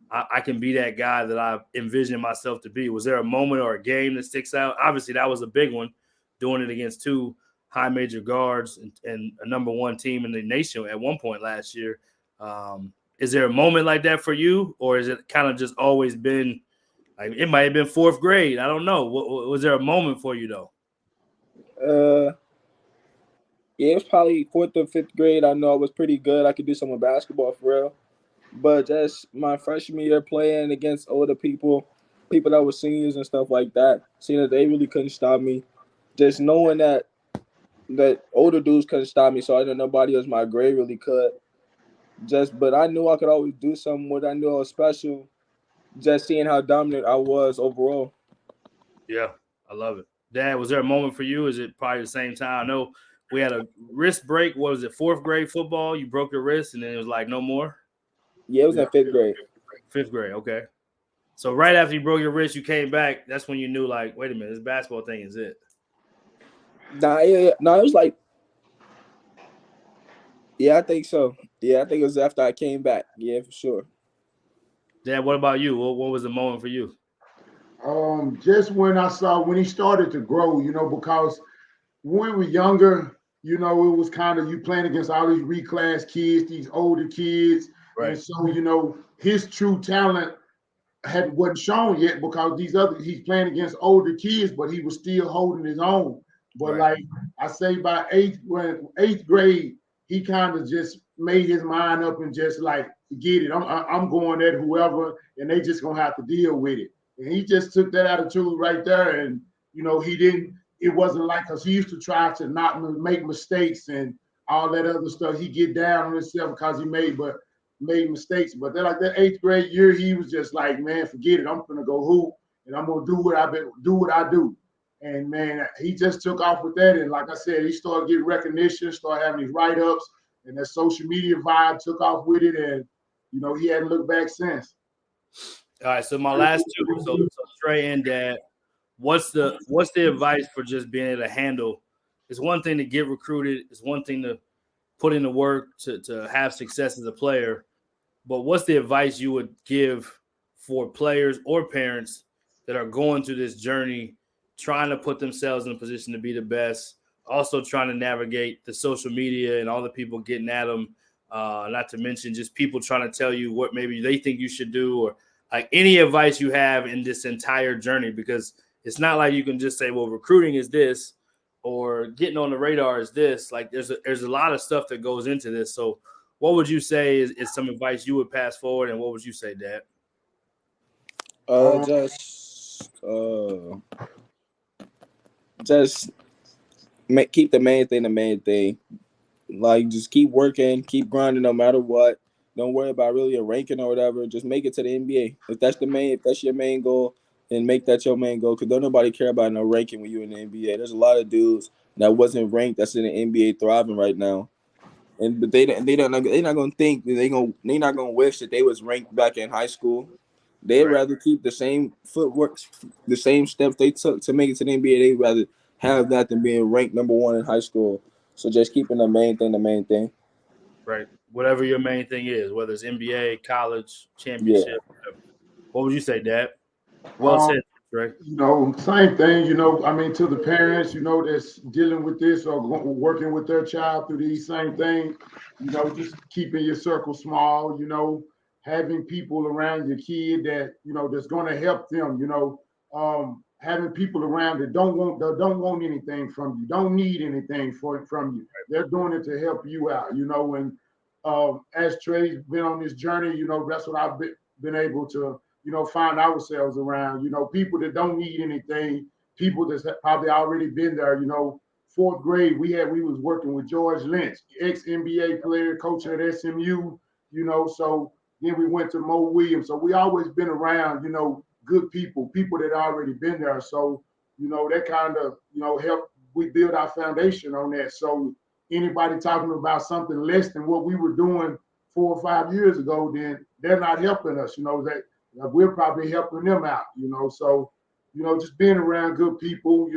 I can be that guy that I envisioned myself to be? Was there a moment or a game that sticks out? Obviously, that was a big one, doing it against two high major guards and a number one team in the nation at one point last year. Is there a moment like that for you, or is it kind of just always been like it might have been fourth grade? I don't know. Was there a moment for you though? Yeah, it was probably fourth or fifth grade. I know I was pretty good. I could do some of basketball for real. But just my freshman year playing against older people that were seniors and stuff like that, seeing that they really couldn't stop me. Just knowing that older dudes couldn't stop me, so I didn't know nobody else my grade really could. But I knew I could always do something what I knew I was special. Just seeing how dominant I was overall. Yeah, I love it. Dad, was there a moment for you? Is it probably the same time? I know we had a wrist break. What was it, fourth grade football? You broke your wrist, and then it was like no more? Yeah, it was in fifth grade. Fifth grade, okay. So right after you broke your wrist, you came back. That's when you knew, like, wait a minute, this basketball thing is it. It was like, yeah, I think so. Yeah, I think it was after I came back. Yeah, for sure. Dad, what about you? What was the moment for you? Just when he started to grow, because when we were younger, it was kind of you playing against all these reclass kids, these older kids. Right. And so, his true talent wasn't shown yet because he's playing against older kids, but he was still holding his own. But right. Like I say by eighth grade, he kind of just made his mind up and just like, forget it. I'm going at whoever, and they just gonna have to deal with it. And he just took that attitude right there, and he didn't. It wasn't like, because he used to try to not make mistakes and all that other stuff. He get down on himself because he made mistakes. But then, like that 8th grade year, he was just like, man, forget it. I'm gonna go hoop, and I'm gonna do what I do. And man, he just took off with that. And like I said, he started getting recognition, started having these write-ups, and that social media vibe took off with it. And he hadn't looked back since. All right, so my last two. So Trey and Dad, what's the advice for just being able to handle? It's one thing to get recruited. It's one thing to put in the work to have success as a player. But what's the advice you would give for players or parents that are going through this journey, trying to put themselves in a position to be the best, also trying to navigate the social media and all the people getting at them, not to mention just people trying to tell you what maybe they think you should do, or like any advice you have in this entire journey? Because it's not like you can just say, well, recruiting is this or getting on the radar is this. Like there's a lot of stuff that goes into this. So what would you say is some advice you would pass forward, and what would you say, Dad? Just keep the main thing. Like, just keep working, keep grinding no matter what. Don't worry about really a ranking or whatever. Just make it to the NBA. If that's your main goal, then make that your main goal. Because don't nobody care about no ranking when you're in the NBA. There's a lot of dudes that wasn't ranked that's in the NBA thriving right now. But they're not gonna think that they're not gonna wish that they was ranked back in high school. They'd rather keep the same footwork, the same steps they took to make it to the NBA. They'd rather have that than being ranked number 1 in high school. So just keeping the main thing. Right. Whatever your main thing is, whether it's NBA, college, championship, whatever. What would you say, Dad? Well said, Trey. Same thing, to the parents, that's dealing with this or working with their child through these same things, just keeping your circle small, having people around your kid that, that's going to help them, having people around that don't want anything from you, don't need anything from you. They're doing it to help you out, and as Trey's been on this journey, that's what I've been able to, find ourselves around, people that don't need anything, people that's probably already been there. 4th grade, we was working with George Lynch, ex-NBA player, coaching at SMU, so then we went to Mo Williams. So we always been around, good people that already been there. So, that kind of, helped we build our foundation on that. So anybody talking about something less than what we were doing 4 or 5 years ago, then they're not helping us, that we're probably helping them out, So, just being around good people,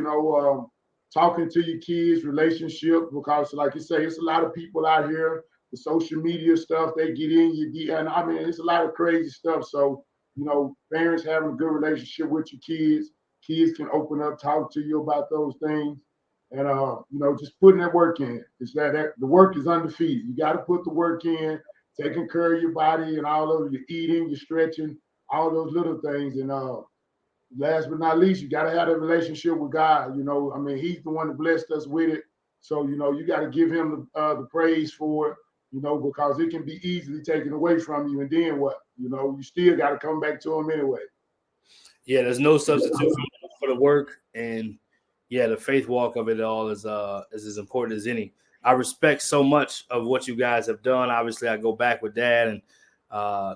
talking to your kids, relationship, because like you say, it's a lot of people out here, the social media stuff, they get in your and it's a lot of crazy stuff. So, parents having a good relationship with your kids can open up, talk to you about those things. And, just putting that work in. It's that the work is undefeated. You got to put the work in, taking care of your body and all of your eating, your stretching, all those little things. And last but not least, you got to have a relationship with God. He's the one that blessed us with it. So, you got to give him the praise for it, because it can be easily taken away from you. And then what? You still got to come back to him anyway. Yeah, there's no substitute for the work. And yeah, the faith walk of it all is as important as any. I respect so much of what you guys have done. Obviously, I go back with Dad and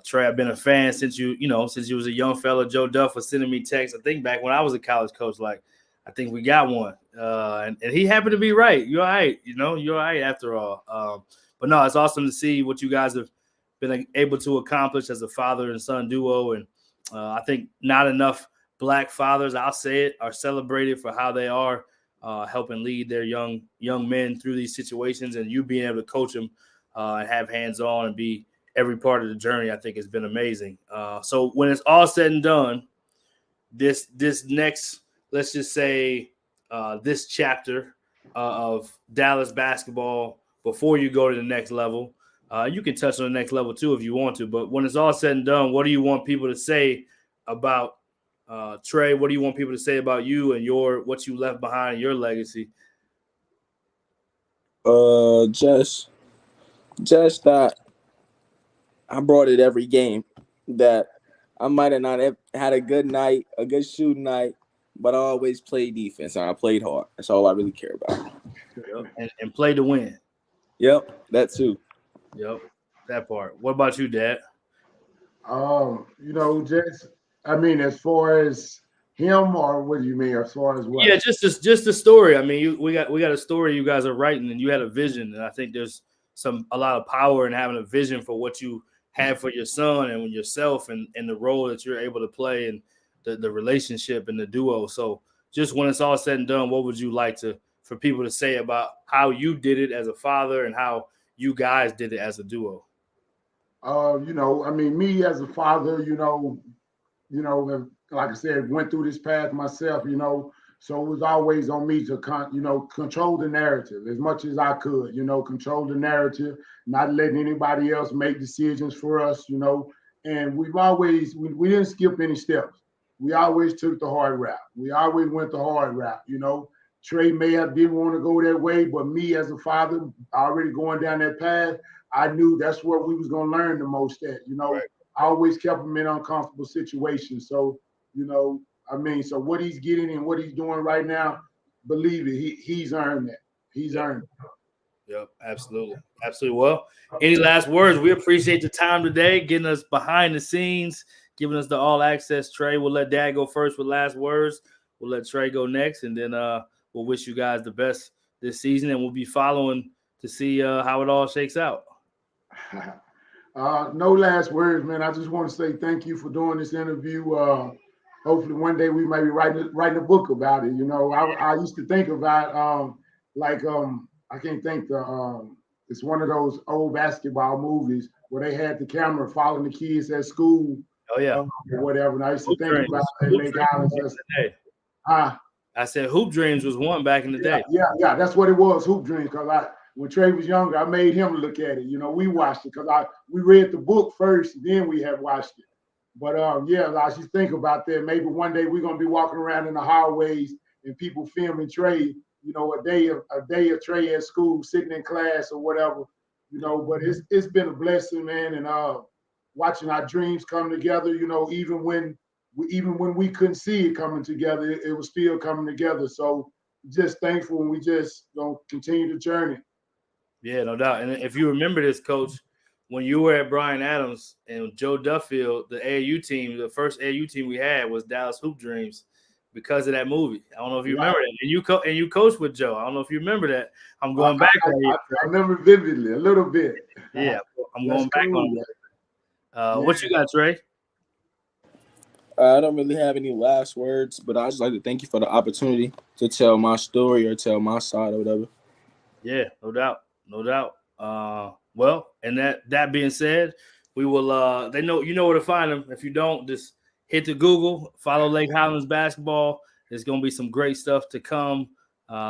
Trey. I've been a fan since you was a young fella. Joe Duff was sending me texts. I think back when I was a college coach, like, I think we got one. And he happened to be right. You're all right. You're all right after all. But no, it's awesome to see what you guys have been able to accomplish as a father and son duo. And I think not enough Black fathers, I'll say it, are celebrated for how they are helping lead their young men through these situations, and you being able to coach them and have hands-on and be every part of the journey, I think has been amazing. So when it's all said and done, this next, let's just say this chapter of Dallas basketball, before you go to the next level, you can touch on the next level too if you want to, but when it's all said and done, what do you want people to say about Trey? What do you want people to say about you and what you left behind in your legacy? Just Just that I brought it every game. That I might have not had a good night, a good shooting night, but I always played defense and I played hard. That's all I really care about. Yep. And play to win. Yep, that too. Yep, that part. What about you, Dad? As far as him, or what do you mean? As far as what? Yeah, just the story. I mean, we got a story you guys are writing, and you had a vision, and I think there's a lot of power in having a vision for what you have for your son and yourself, and the role that you're able to play, and the relationship and the duo. So, just when it's all said and done, what would you like for people to say about how you did it as a father and how you guys did it as a duo? Me as a father, like I said, went through this path myself, so it was always on me to control the narrative as much as I could, control the narrative, not letting anybody else make decisions for us, and we didn't skip any steps. We always took the hard route. We always went the hard route, Trey may have didn't want to go that way, but me as a father, already going down that path, I knew that's where we was going to learn the most at, Right. I always kept him in uncomfortable situations. So, so what he's getting and what he's doing right now, believe it, he's earned that. He's earned it. Yep, absolutely. Absolutely. Well, any last words? We appreciate the time today, getting us behind the scenes, giving us the all access. Trey, we'll let Dad go first with last words. We'll let Trey go next, and then we'll wish you guys the best this season, and we'll be following to see how it all shakes out. No last words, man. I just want to say thank you for doing this interview. Hopefully one day we might be writing a book about it. I used to think about I can't think it's one of those old basketball movies where they had the camera following the kids at school. Oh yeah, or whatever. And I used to think about that Lake Highlands. I said Hoop Dreams was one back in the day. Yeah, that's what it was, Hoop Dreams. Because when Trey was younger, I made him look at it. We watched it because we read the book first, then we had watched it. But I just think about that. Maybe one day we're gonna be walking around in the hallways and people filming Trey. A day of Trey at school, sitting in class or whatever. But it's been a blessing, man. And watching our dreams come together. Even when we couldn't see it coming together, it was still coming together. So just thankful, and we just gonna continue the journey. Yeah, no doubt. And if you remember this, Coach, when you were at Bryan Adams and Joe Duffield, the AAU team, the first AAU team we had was Dallas Hoop Dreams because of that movie. I don't know if you remember that. And you coached with Joe. I don't know if you remember that. I'm going back on it. I remember vividly, a little bit. Yeah, I'm going back on it. What you got, Trey? I don't really have any last words, but I just like to thank you for the opportunity to tell my story or tell my side or whatever. Yeah, no doubt. No doubt. Well, and that being said, we will they know you know where to find them. If you don't, just hit the Google, follow Lake Highlands basketball. There's gonna be some great stuff to come.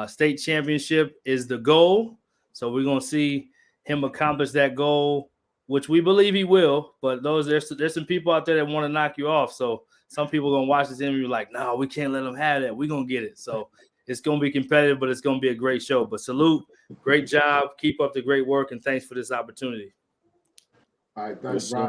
State championship is the goal. So we're gonna see him accomplish that goal, which we believe he will. But there's some people out there that want to knock you off. So some people are gonna watch this interview like, no, we can't let them have that. We're gonna get it. So it's gonna be competitive, but it's gonna be a great show. But salute. Great job. Keep up the great work, and thanks for this opportunity. All right, thanks, Brian.